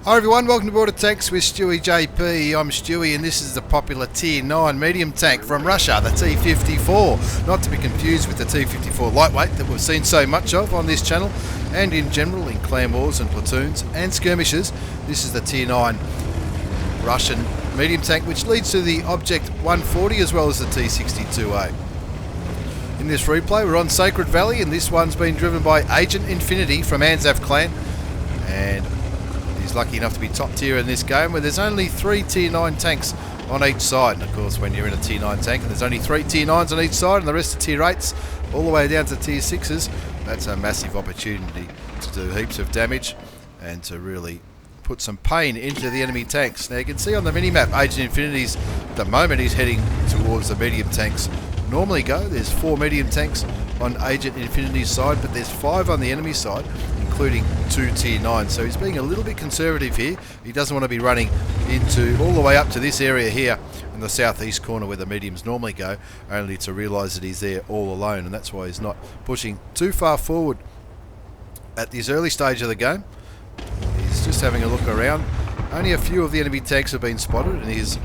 Hi everyone, welcome to Board of Tanks with stewiejp. I'm Stewie and this is the popular Tier 9 medium tank from Russia, the T54. Not to be confused with the T54 lightweight that we've seen so much of on this channel and in general in clan wars and platoons and skirmishes. This is the Tier 9 Russian medium tank which leads to the Object 140 as well as the T62A. In this replay we're on Sacred Valley and this one's been driven by Agent Infinity from Anzav clan, and he's lucky enough to be top tier in this game where there's only 3 Tier 9 tanks on each side. And of course when you're in a Tier 9 tank and there's only 3 Tier 9s on each side and the rest are Tier 8s all the way down to Tier 6s, that's a massive opportunity to do heaps of damage and to really put some pain into the enemy tanks. Now you can see on the minimap Agent Infinity's, at the moment he's heading towards the medium tanks normally go. There's 4 medium tanks on Agent Infinity's side, but there's 5 on the enemy side, including 2 Tier 9s. So he's being a little bit conservative here. He doesn't want to be running into all the way up to this area here in the southeast corner where the mediums normally go, only to realise that he's there all alone, and that's why he's not pushing too far forward at this early stage of the game. He's just having a look around. Only a few of the enemy tanks have been spotted, and he's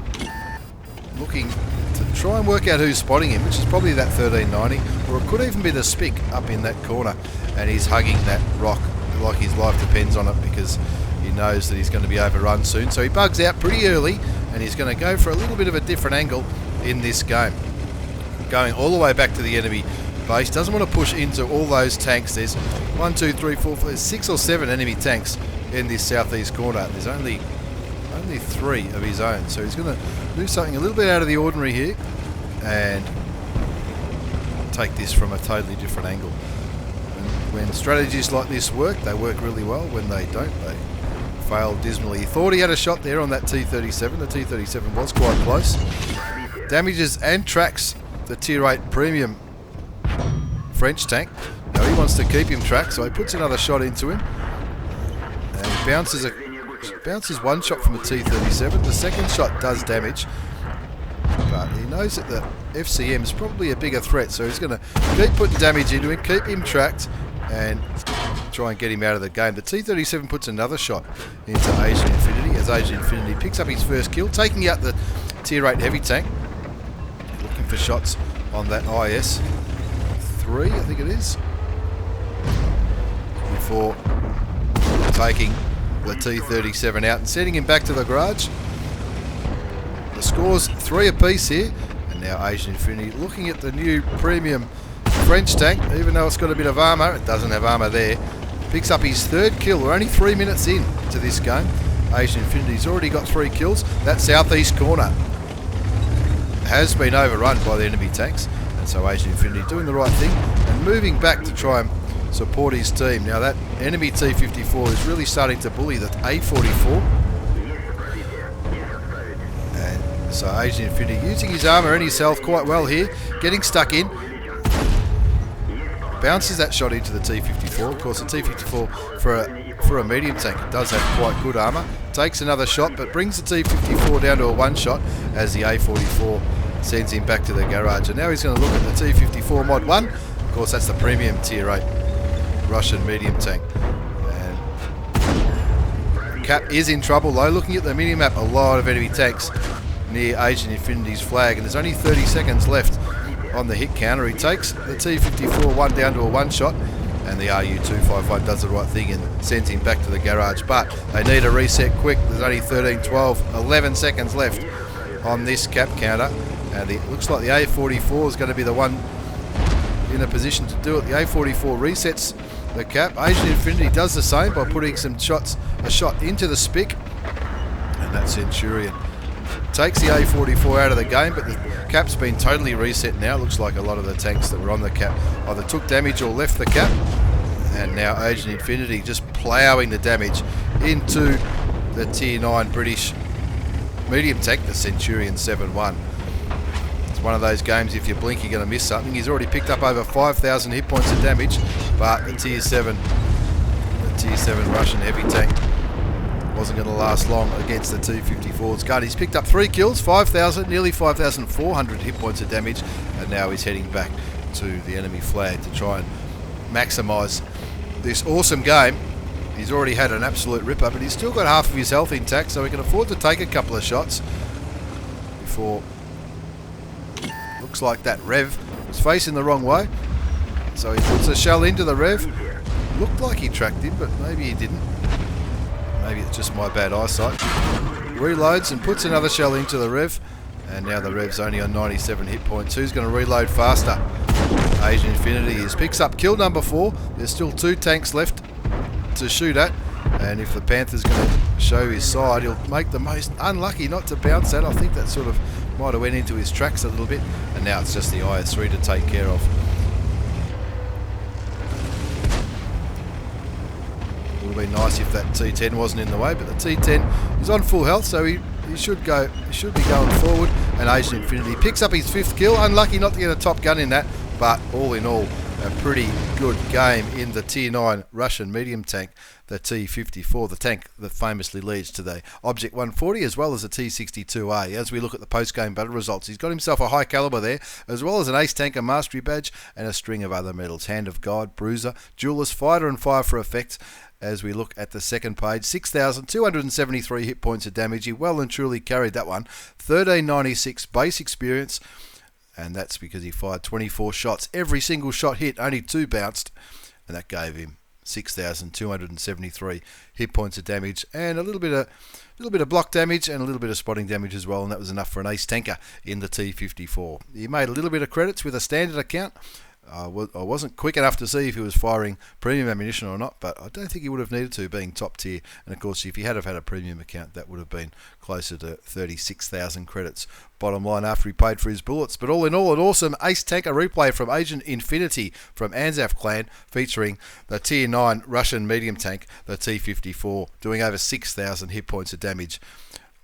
looking to try and work out who's spotting him, which is probably that 1390, or it could even be the Spic up in that corner, and he's hugging that rock like his life depends on it because he knows that he's going to be overrun soon. So he bugs out pretty early and he's going to go for a little bit of a different angle in this game, going all the way back to the enemy base. Doesn't want to push into all those tanks. There's 1, 2, 3, 4, 5, 6 or 7 enemy tanks in this southeast corner. There's only 3 of his own, so he's going to do something a little bit out of the ordinary here and take this from a totally different angle. And when strategies like this work, they work really well. When they don't, they fail dismally. He thought he had a shot there on that T37. The T37 was quite close. Damages and tracks the Tier 8 premium French tank. Now he wants to keep him tracked, so he puts another shot into him and he bounces one shot from the T37. The second shot does damage, but he knows that the FCM is probably a bigger threat, so he's going to keep putting damage into him, keep him tracked and try and get him out of the game. The T37 puts another shot into Agent Infinity as Agent Infinity picks up his first kill, taking out the Tier 8 heavy tank. Looking for shots on that IS 3, I think it is, before taking the T37 out and sending him back to the garage. The score's 3 apiece here, and now Agent Infinity looking at the new premium French tank. Even though it's got a bit of armour, it doesn't have armour there. Picks up his 3rd kill. We're only 3 minutes in to this game. Agent Infinity's already got 3 kills. That southeast corner has been overrun by the enemy tanks, and so Agent Infinity doing the right thing and moving back to try and support his team. Now that enemy T54 is really starting to bully the A44, and so Agent Infinity using his armour and his health quite well here, getting stuck in, bounces that shot into the T54. Of course the T54 for a medium tank does have quite good armour, takes another shot but brings the T54 down to a 1 shot as the A44 sends him back to the garage. And now he's going to look at the T54 Mod 1. Of course that's the premium Tier 8 Russian medium tank, and Cap is in trouble though. Looking at the minimap, a lot of enemy tanks near Agent Infinity's flag, and there's only 30 seconds left on the hit counter. He takes the T54 1 down to a 1 shot, and the RU255 does the right thing and sends him back to the garage, but they need a reset quick. There's only 13, 12, 11 seconds left on this cap counter, and it looks like the A44 is going to be the one in a position to do it. The A44 resets the cap. Agent Infinity does the same by putting a shot into the Spic, and that Centurion takes the A44 out of the game, but the cap's been totally reset now. Looks like a lot of the tanks that were on the cap either took damage or left the cap, and now Agent Infinity just ploughing the damage into the Tier 9 British medium tank, the Centurion 7-1. One of those games, if you blink you're going to miss something. He's already picked up over 5,000 hit points of damage, but the Tier 7 Russian heavy tank wasn't going to last long against the T54's gun. He's picked up 3 kills, 5,000, nearly 5,400 hit points of damage, and now he's heading back to the enemy flag to try and maximise this awesome game He's already had an absolute ripper, but he's still got half of his health intact, so he can afford to take a couple of shots before... Looks like that Rev was facing the wrong way, so he puts a shell into the Rev. Looked like he tracked him, but maybe he didn't. Maybe it's just my bad eyesight. Reloads and puts another shell into the Rev, and now the Rev's only on 97 hit points. Who's going to reload faster? Asian Infinity is picks up kill number 4. There's still 2 tanks left to shoot at, and if the Panther's going to show his side, he'll make the most unlucky not to bounce that. I think that sort of might have went into his tracks a little bit, and now it's just the IS-3 to take care of. It would have been nice if that T10 wasn't in the way, but the T10 is on full health, so he should be going forward. And Asian Infinity picks up his 5th kill. Unlucky not to get a top gun in that, but all in all, a pretty good game in the Tier 9 Russian medium tank, the T54, the tank that famously leads to the Object 140, as well as the T62A. As we look at the post-game battle results, he's got himself a high caliber there, as well as an Ace Tanker Mastery Badge and a string of other medals. Hand of God, Bruiser, Duelist, Fighter and Fire for Effect. As we look at the second page, 6,273 hit points of damage. He well and truly carried that one. 1396 base experience, and that's because he fired 24 shots. Every single shot hit, only 2 bounced, and that gave him 6,273 hit points of damage, and a little bit of block damage and a little bit of spotting damage as well, and that was enough for an ace tanker in the T54. He made a little bit of credits with a standard account. I wasn't quick enough to see if he was firing premium ammunition or not, but I don't think he would have needed to, being top tier. And of course, if he had have had a premium account, that would have been closer to 36,000 credits bottom line after he paid for his bullets. But all in all, an awesome ace tanker replay from Agent Infinity from Anzaf clan, featuring the Tier 9 Russian medium tank, the T54, doing over 6,000 hit points of damage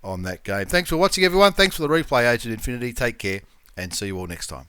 on that game. Thanks for watching, everyone. Thanks for the replay, Agent Infinity. Take care, and see you all next time.